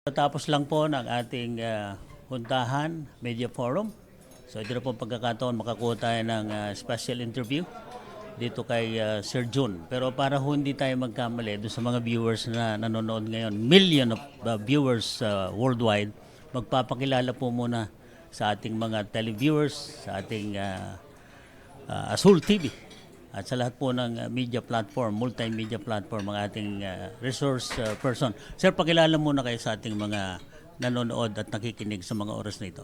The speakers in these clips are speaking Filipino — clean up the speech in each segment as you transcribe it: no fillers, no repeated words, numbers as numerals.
Tapos lang po ng ating puntahan, Media Forum. So ito na po pagkakataon makakuha tayo ng special interview dito kay Sir Jun. Pero para hindi tayo magkamali doon sa mga viewers na nanonood ngayon, million of viewers worldwide, magpapakilala po muna sa ating mga televiewers, sa ating Azul TV at sa lahat po ng media platform, multimedia platform, mga ating resource person. Sir, pakilala muna kayo sa ating mga nanonood at nakikinig sa mga oras na ito.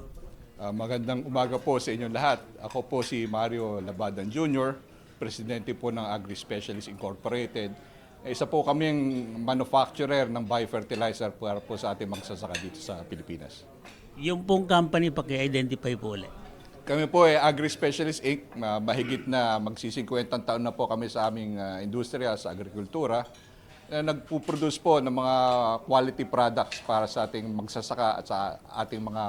Magandang umaga po sa inyong lahat. Ako po si Mario Labadan Jr., presidente po ng Agri-Specialist Incorporated. Isa po kaming manufacturer ng biofertilizer para po sa ating magsasaka dito sa Pilipinas. Yung pong company, paki-identify po ulit. Kami po ay Agri-Specialist Inc. Mahigit na magsi-50 taon na po kami sa aming industriya sa agrikultura. Nagpo-produce po ng mga quality products para sa ating magsasaka at sa ating mga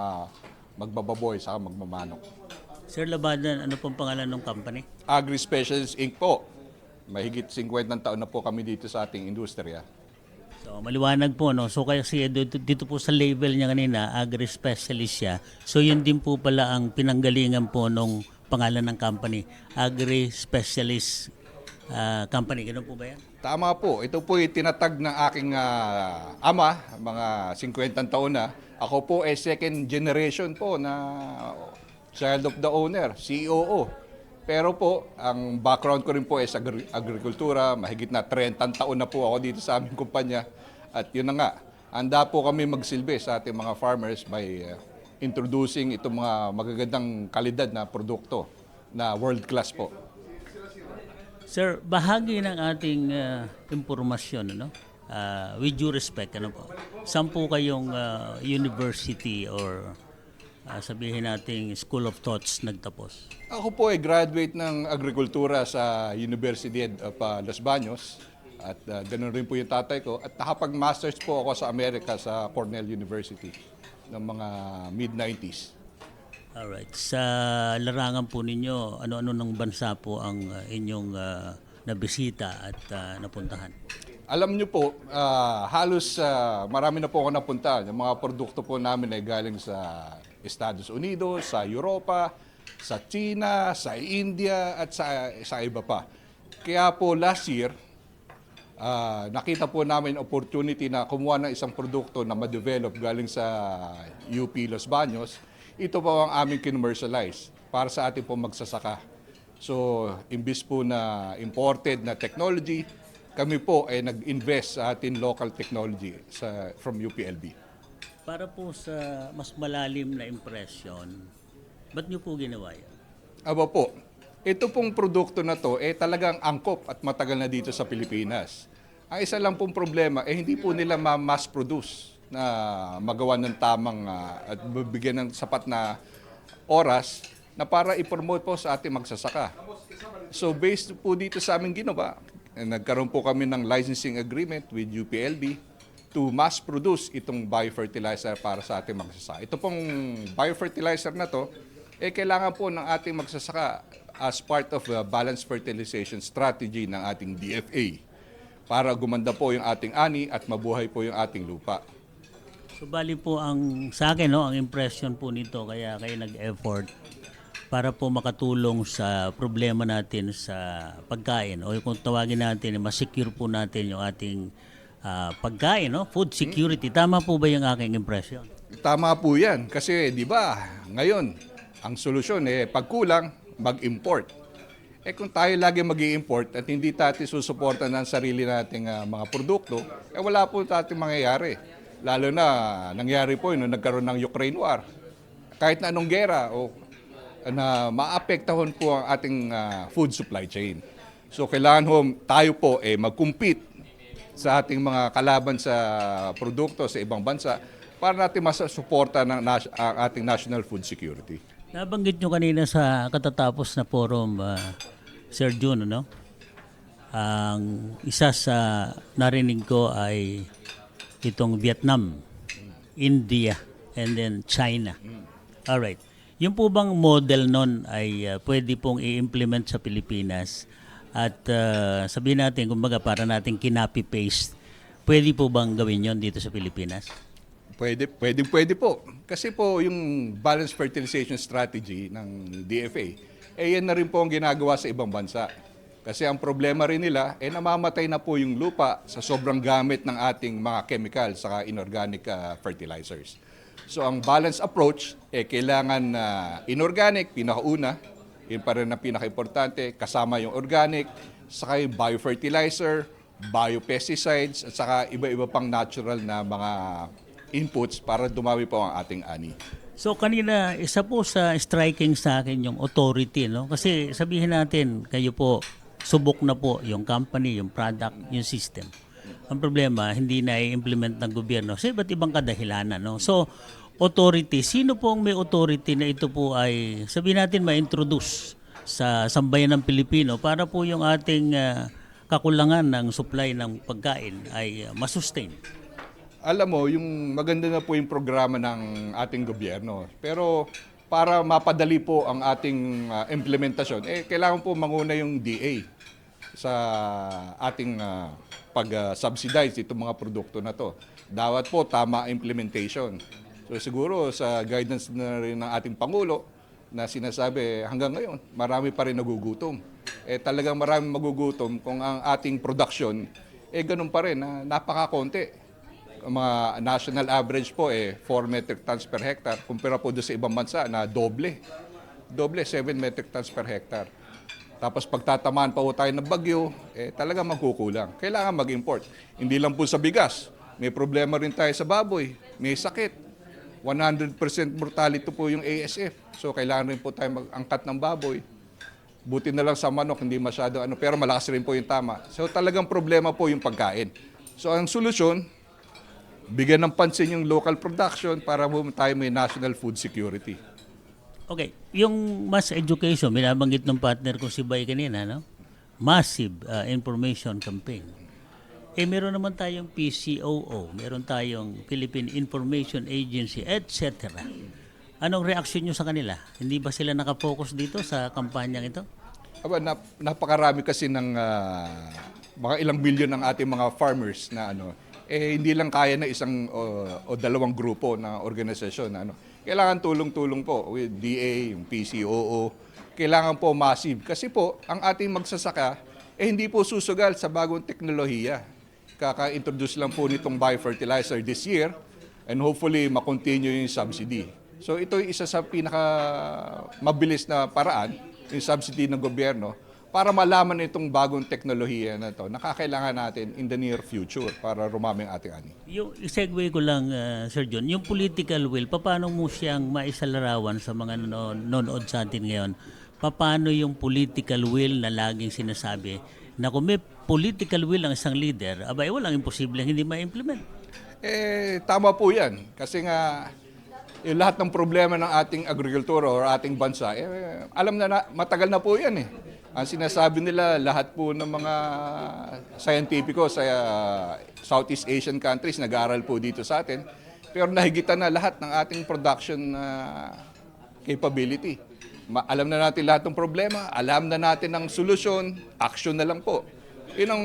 magbababoy sa magmamanok. Sir Labadan, ano pong pangalan ng company? Agri-Specialist Inc. po. Mahigit 50 taon na po kami dito sa ating industriya. So, maliwanag po, no? So, kasi dito po sa label niya kanina, agri-specialist siya. So, yun din po pala ang pinanggalingan po nung pangalan ng company, agri-specialist company. Ganun po ba yan? Tama po. Ito po ay tinatag ng aking ama, mga 50 taon na. Ako po ay second generation po na child of the owner, COO. Pero po, ang background ko rin po ay sa agrikultura. Mahigit na 30 taon na po ako dito sa aming kumpanya. At yun na nga, handa po kami magsilbi sa ating mga farmers by introducing itong mga magagandang kalidad na produkto na world class po. Sir, bahagi ng ating impormasyon, ano? With due respect, ano po? Saan po kayong university or sabihin nating School of Thoughts nagtapos? Ako po ay graduate ng agrikultura sa University of Los Baños. At ganun rin po yung tatay ko. At nakapag-masters po ako sa Amerika sa Cornell University ng mga mid-90s. Alright. Sa larangan po ninyo, ano-ano ng bansa po ang inyong nabisita at napuntahan? Alam niyo po, halos marami na po ako napunta. Yung mga produkto po namin ay galing sa Estados Unidos, sa Europa, sa China, sa India at sa iba pa. Kaya po last year, nakita po namin opportunity na kumuha ng isang produkto na ma-develop galing sa UP Los Baños. Ito po ang aming commercialize para sa ating po magsasaka. So, imbis po na imported na technology, kami po ay nag-invest sa ating local technology from UPLB. Para po sa mas malalim na impression, ba't nyo po ginawa yan? Aba po, ito pong produkto na to talagang angkop at matagal na dito sa Pilipinas. Ang isa lang pong problema hindi po nila ma-mass produce na magawa ng tamang at bibigyan ng sapat na oras na para i-promote po sa ating magsasaka. So based po dito sa aming ginawa, nagkaroon po kami ng licensing agreement with UPLB to mass produce itong biofertilizer para sa ating magsasaka. Ito pong biofertilizer na to, kailangan po ng ating magsasaka as part of the balanced fertilization strategy ng ating DFA para gumanda po yung ating ani at mabuhay po yung ating lupa. So bali po ang sa akin, no, ang impression po nito kaya kayo nag-effort para po makatulong sa problema natin sa pagkain o kung tawagin natin, ma-secure po natin yung ating pagkain, no? Food security. Tama po ba yung aking impression? Tama po yan kasi di ba ngayon ang solusyon pagkulang mag-import. Kung tayo lagi mag-i-import at hindi natin susuportan ng sarili nating mga produkto, wala po natin mangyayari. Lalo na nangyari po yun nung nagkaroon ng Ukraine War. Kahit na anong gera na maapektuhan po ang ating food supply chain. So kailangan tayo po mag-compete sa ating mga kalaban sa produkto sa ibang bansa para natin masusuporta ng ating national food security. Nabanggit nyo kanina sa katatapos na forum, Sir Jun, no? Ang isa sa narinig ko ay itong Vietnam, India, and then China. Alright. Yung po bang model nun ay pwede pong i-implement sa Pilipinas at sabihin natin, kumbaga para natin kinapi-paste, pwede po bang gawin yon dito sa Pilipinas? Pwede po. Kasi po yung balanced fertilization strategy ng DFA, yan na rin po ang ginagawa sa ibang bansa. Kasi ang problema rin nila, namamatay na po yung lupa sa sobrang gamit ng ating mga chemical saka inorganic fertilizers. So ang balanced approach, kailangan inorganic, pinakauna, yun pa rin ang pinaka-importante, kasama yung organic, saka yung biofertilizer, biopesticides, at saka iba-iba pang natural na mga inputs para dumami po ang ating ani. So kanina, isa po sa striking sa akin yung authority, no? Kasi sabihin natin, kayo po, subok na po yung company, yung product, yung system. Ang problema, hindi na i-implement ng gobyerno sa iba't ibang kadahilanan, no? So, authority, sino po ang may authority na ito po ay, sabihin natin, ma-introduce sa sambayan ng Pilipino para po yung ating kakulangan ng supply ng pagkain ay masustain? Alam mo, yung maganda na po yung programa ng ating gobyerno. Pero para mapadali po ang ating implementasyon, kailangan po manguna yung DA sa ating pag-subsidize itong mga produkto na to. Dapat po tama implementation. So siguro sa guidance na rin ng ating Pangulo na sinasabi hanggang ngayon, marami pa rin nagugutom. Talagang marami magugutom kung ang ating production, ganun pa rin, napakakonti. Ang mga national average po 4 metric tons per hectare kumpara po doon sa ibang bansa na doble 7 metric tons per hectare. Tapos pagtatamaan pa po tayo ng bagyo, talaga magkukulang. Kailangan mag-import. Hindi lang po sa bigas. May problema rin tayo sa baboy. May sakit. 100% mortality po yung ASF. So kailangan rin po tayo mag-angkat ng baboy. Buti na lang sa manok, hindi masyado pero malakas rin po yung tama. So talagang problema po yung pagkain. So ang solusyon, bigyan ng pansin yung local production para tayo may national food security. Okay, yung mass education, binabanggit ng partner ko si Bay kanina, no? Massive information campaign. Meron naman tayong PCOO, meron tayong Philippine Information Agency, etc. Anong reaksyon nyo sa kanila? Hindi ba sila nakafocus dito sa kampanyang ito? Napakarami kasi ng mga ilang bilyon ng ating mga farmers na hindi lang kaya na isang o dalawang grupo na organisasyon na kailangan tulong-tulong po with DA, yung PCOO. Kailangan po massive kasi po ang ating magsasaka hindi po susugal sa bagong teknolohiya. Kaka-introduce lang po nitong biofertilizer this year and hopefully ma-continue yung subsidy. So ito yung isa sa pinaka mabilis na paraan, yung subsidy ng gobyerno para malaman itong bagong teknolohiya na ito, nakakailangan natin in the near future para rumami ang ating ani. Yung segue ko lang, Sir John, yung political will, paano mo siyang maisalarawan sa mga nanonood sa atin ngayon? Paano yung political will na laging sinasabi na kung may political will ang isang leader, abay walang imposible hindi ma-implement? Tama po yan. Kasi nga, yung lahat ng problema ng ating agrikultura or ating bansa, alam na matagal na po yan eh. Ang sinasabi nila, lahat po ng mga scientifico sa Southeast Asian countries nag-aaral po dito sa atin. Pero nahigitan na lahat ng ating production capability. Alam na natin lahat ng problema, alam na natin ang solusyon, action na lang po. Yun ang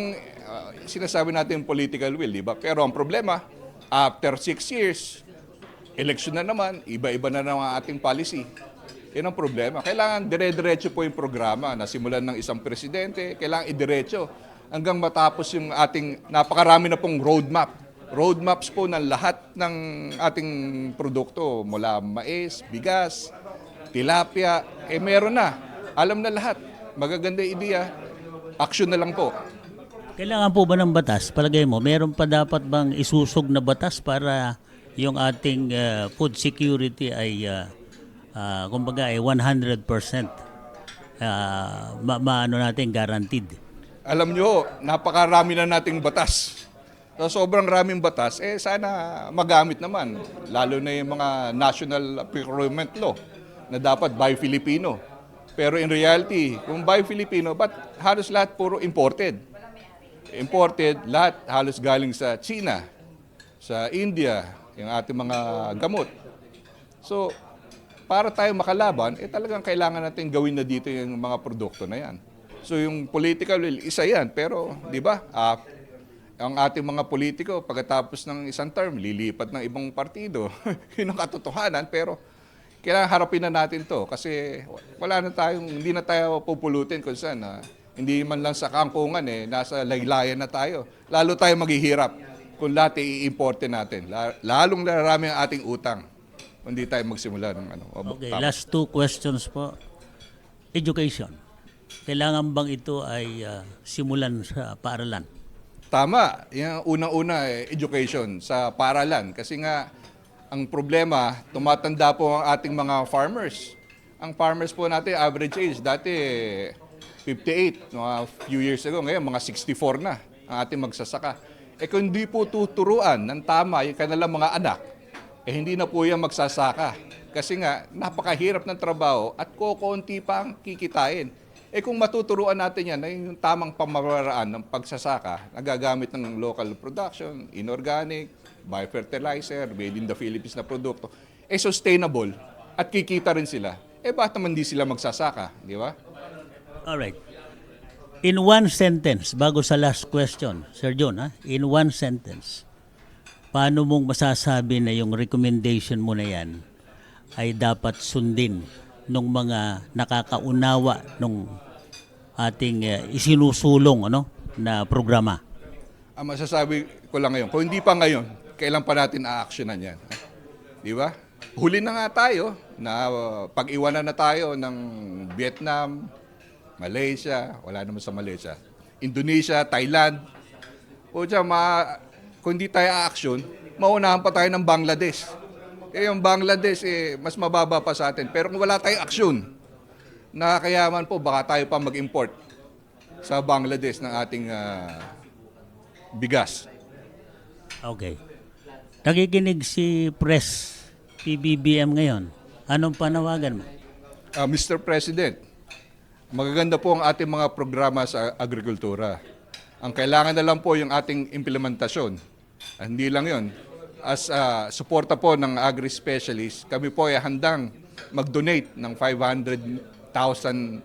sinasabi natin political will, di ba? Pero ang problema, after 6 years, election na naman, iba-iba na naman ang ating policy. Yan ang problema. Kailangan dire-diretso po yung programa na simulan ng isang presidente. Kailangan idiretso hanggang matapos yung ating napakarami na pong roadmap. Roadmaps po ng lahat ng ating produkto mula mais, bigas, tilapia. Meron na. Alam na lahat. Magaganda ideya. Action na lang po. Kailangan po ba ng batas? Palagay mo, meron pa dapat bang isusog na batas para yung ating food security ay kumbaga ay 100% maano natin guaranteed? Alam nyo, napakarami na nating batas. So, sobrang raming batas, sana magamit naman. Lalo na yung mga national procurement law na dapat buy Filipino. Pero in reality, kung buy Filipino, ba't halos lahat puro imported? Imported, lahat halos galing sa China, sa India, yung ating mga gamot. So, para tayo makalaban, talagang kailangan natin gawin na dito yung mga produkto na yan. So yung political will, isa yan. Pero, di ba, ang ating mga politiko pagkatapos ng isang term, lilipat ng ibang partido. Yun ang katotohanan, pero kailangan harapin na natin to kasi wala na tayong, hindi na tayo pupulutin kung saan. Hindi man lang sa kangkungan, nasa laylayan na tayo. Lalo tayo maghihirap kung lahat i-importe natin. Lalong larami ang ating utang kung hindi tayo magsimula ng ano. Okay, last two questions po. Education. Kailangan bang ito ay simulan sa paaralan? Tama. Yung unang-una, education sa paaralan. Kasi nga, ang problema, tumatanda po ang ating mga farmers. Ang farmers po natin, average age, dati 58, mga few years ago. Ngayon, mga 64 na ang ating magsasaka. Kung hindi po tuturuan ng tama yung kanilang mga anak, hindi na po yan magsasaka. Kasi nga, napakahirap ng trabaho at kukunti pa ang kikitain. Kung matuturuan natin yan, yung tamang pamamaraan ng pagsasaka, nagagamit ng local production, inorganic, biofertilizer, made in the Philippines na produkto, sustainable at kikita rin sila. Bakit naman di sila magsasaka? Di ba? Alright. In one sentence, bago sa last question, Sir John, in one sentence, paano mong masasabi na yung recommendation mo na yan ay dapat sundin ng mga nakakaunawa ng ating isinusulong na programa? Ang masasabi ko lang ngayon, kung hindi pa ngayon, kailan pa natin a-actionan yan? Di ba? Huli na nga tayo na pag-iwanan na tayo ng Vietnam, Malaysia, wala naman sa Malaysia, Indonesia, Thailand. O dyan, kung hindi tayo a-action, maunahan pa tayo ng Bangladesh. Yung Bangladesh, mas mababa pa sa atin. Pero kung wala tayong aksyon, nakakayaman po, baka tayo pa mag-import sa Bangladesh ng ating bigas. Okay. Nakikinig si Press PBBM ngayon. Anong panawagan mo? Mr. President, magaganda po ang ating mga programa sa agrikultura. Ang kailangan na lang po yung ating implementasyon. Hindi lang yon. As suporta po ng agri-specialist, kami po ay handang mag-donate ng 500,000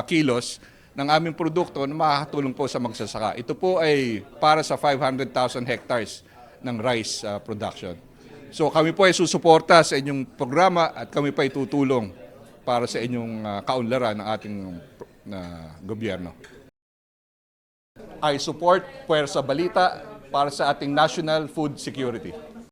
kilos ng aming produkto na makakatulong po sa magsasaka. Ito po ay para sa 500,000 hectares ng rice production. So kami po ay susuporta sa inyong programa at kami pa ay tutulong para sa inyong kaunlaran ng ating gobyerno. I support Puwersa Balita para sa ating national food security.